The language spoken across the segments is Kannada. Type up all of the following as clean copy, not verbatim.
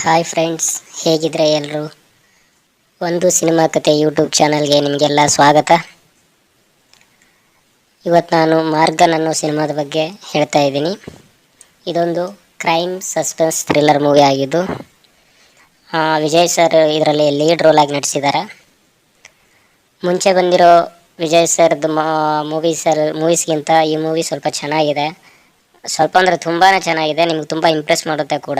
ಹಾಯ್ ಫ್ರೆಂಡ್ಸ್, ಹೇಗಿದ್ರೆ ಎಲ್ಲರೂ. ಒಂದು ಸಿನಿಮಾ ಕತೆ ಯೂಟ್ಯೂಬ್ ಚಾನಲ್ಗೆ ನಿಮಗೆಲ್ಲ ಸ್ವಾಗತ. ಇವತ್ತು ನಾನು ಮಾರ್ಗನ್ ಅನ್ನೋ ಸಿನಿಮಾದ ಬಗ್ಗೆ ಹೇಳ್ತಾ ಇದ್ದೀನಿ. ಇದೊಂದು ಕ್ರೈಮ್ ಸಸ್ಪೆನ್ಸ್ ಥ್ರಿಲ್ಲರ್ ಮೂವಿ ಆಗಿದ್ದು ವಿಜಯ್ ಸರ್ ಇದರಲ್ಲಿ ಲೀಡ್ ರೋಲ್ ಆಗಿ ನಟಿಸಿದ್ದಾರೆ. ಮುಂಚೆ ಬಂದಿರೋ ವಿಜಯ್ ಸರ್ದು ಮೂವೀಸ್ಗಿಂತ ಈ ಮೂವಿ ಸ್ವಲ್ಪ ಚೆನ್ನಾಗಿದೆ. ಸ್ವಲ್ಪ ಅಂದರೆ ತುಂಬಾ ಚೆನ್ನಾಗಿದೆ. ನಿಮ್ಗೆ ತುಂಬ ಇಂಪ್ರೆಸ್ ಮಾಡುತ್ತೆ ಕೂಡ.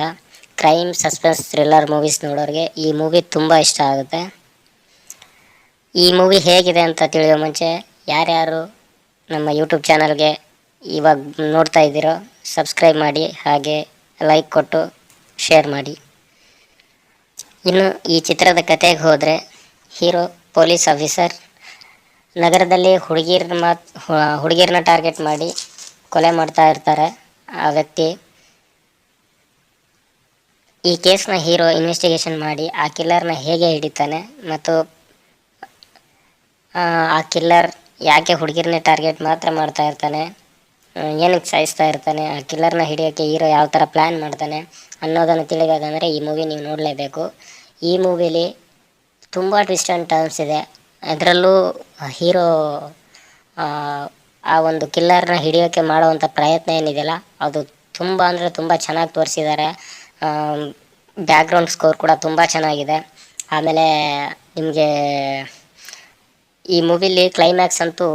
ಕ್ರೈಮ್ ಸಸ್ಪೆನ್ಸ್ ಥ್ರಿಲ್ಲರ್ ಮೂವೀಸ್ ನೋಡೋರಿಗೆ ಈ ಮೂವಿ ತುಂಬ ಇಷ್ಟ ಆಗುತ್ತೆ. ಈ ಮೂವಿ ಹೇಗಿದೆ ಅಂತ ತಿಳಿಯೋ ಮುಂಚೆ ಯಾರ್ಯಾರು ನಮ್ಮ ಯೂಟ್ಯೂಬ್ ಚಾನಲ್ಗೆ ಇವಾಗ ನೋಡ್ತಾ ಇದ್ದೀರೋ ಸಬ್ಸ್ಕ್ರೈಬ್ ಮಾಡಿ, ಹಾಗೆ ಲೈಕ್ ಕೊಟ್ಟು ಶೇರ್ ಮಾಡಿ. ಇನ್ನು ಈ ಚಿತ್ರದ ಕತೆಗೆ ಹೋದರೆ, ಹೀರೋ ಪೊಲೀಸ್ ಆಫೀಸರ್. ನಗರದಲ್ಲಿ ಹುಡುಗಿರನ್ನ ಟಾರ್ಗೆಟ್ ಮಾಡಿ ಕೊಲೆ ಮಾಡ್ತಾ ಇರ್ತಾರೆ ಆ ವ್ಯಕ್ತಿ. ಈ ಕೇಸ್ನ ಹೀರೋ ಇನ್ವೆಸ್ಟಿಗೇಷನ್ ಮಾಡಿ ಆ ಕಿಲ್ಲರ್ನ ಹೇಗೆ ಹಿಡಿತಾನೆ ಮತ್ತು ಆ ಕಿಲ್ಲರ್ ಯಾಕೆ ಹುಡುಗಿರನ್ನೇ ಟಾರ್ಗೆಟ್ ಮಾತ್ರ ಮಾಡ್ತಾ ಇರ್ತಾನೆ, ಏನಕ್ಕೆ ಸಾಯಿಸ್ತಾ ಇರ್ತಾನೆ, ಆ ಕಿಲ್ಲರ್ನ ಹಿಡಿಯೋಕ್ಕೆ ಹೀರೋ ಯಾವ ಥರ ಪ್ಲ್ಯಾನ್ ಮಾಡ್ತಾನೆ ಅನ್ನೋದನ್ನು ತಿಳಿಬೇಕಂದರೆ ಈ ಮೂವಿ ನೀವು ನೋಡಲೇಬೇಕು. ಈ ಮೂವಿಲಿ ತುಂಬ ಟ್ವಿಸ್ಟ್ ಆ್ಯಂಡ್ ಟರ್ನ್ಸ್ ಇದೆ. ಅದರಲ್ಲೂ ಹೀರೋ ಆ ಒಂದು ಕಿಲ್ಲರ್ನ ಹಿಡಿಯೋಕ್ಕೆ ಮಾಡೋವಂಥ ಪ್ರಯತ್ನ ಏನಿದೆಯಲ್ಲ, ಅದು ತುಂಬ ಅಂದರೆ ತುಂಬ ಚೆನ್ನಾಗಿ ತೋರಿಸಿದ್ದಾರೆ. ಬ್ಯಾಕ್ಗ್ರೌಂಡ್ ಸ್ಕೋರ್ ಕೂಡ ತುಂಬ ಚೆನ್ನಾಗಿದೆ. ಆಮೇಲೆ ನಿಮಗೆ ಈ ಮೂವಿಲಿ ಕ್ಲೈಮ್ಯಾಕ್ಸ್ ಅಂತೂ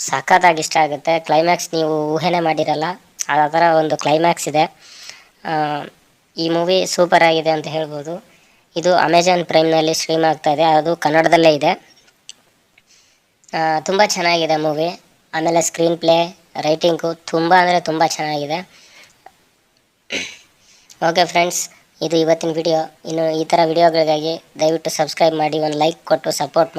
ಸಖತ್ತಾಗಿ ಇಷ್ಟ ಆಗುತ್ತೆ. ಕ್ಲೈಮ್ಯಾಕ್ಸ್ ನೀವು ಊಹೆನೇ ಮಾಡಿರಲ್ಲ, ಆ ಥರ ಒಂದು ಕ್ಲೈಮ್ಯಾಕ್ಸ್ ಇದೆ. ಈ ಮೂವಿ ಸೂಪರ್ ಆಗಿದೆ ಅಂತ ಹೇಳ್ಬೋದು. ಇದು ಅಮೆಜಾನ್ ಪ್ರೈಮ್ನಲ್ಲಿ ಸ್ಟ್ರೀಮ್ ಆಗ್ತಾಯಿದೆ, ಅದು ಕನ್ನಡದಲ್ಲೇ ಇದೆ. ತುಂಬ ಚೆನ್ನಾಗಿದೆ ಮೂವಿ. ಆಮೇಲೆ ಸ್ಕ್ರೀನ್ ಪ್ಲೇ, ರೈಟಿಂಗು ತುಂಬ ಅಂದರೆ ತುಂಬ ಚೆನ್ನಾಗಿದೆ. ಓಕೆ ಫ್ರೆಂಡ್ಸ್, ಇದು ಇವತ್ತಿನ ವಿಡಿಯೋ. ಇನ್ನು ಈ ಥರ ವಿಡಿಯೋಗಳಿಗಾಗಿ ದಯವಿಟ್ಟು ಸಬ್ಸ್ಕ್ರೈಬ್ ಮಾಡಿ, ಒಂದು ಲೈಕ್ ಕೊಟ್ಟು ಸಪೋರ್ಟ್ ಮಾಡಿ.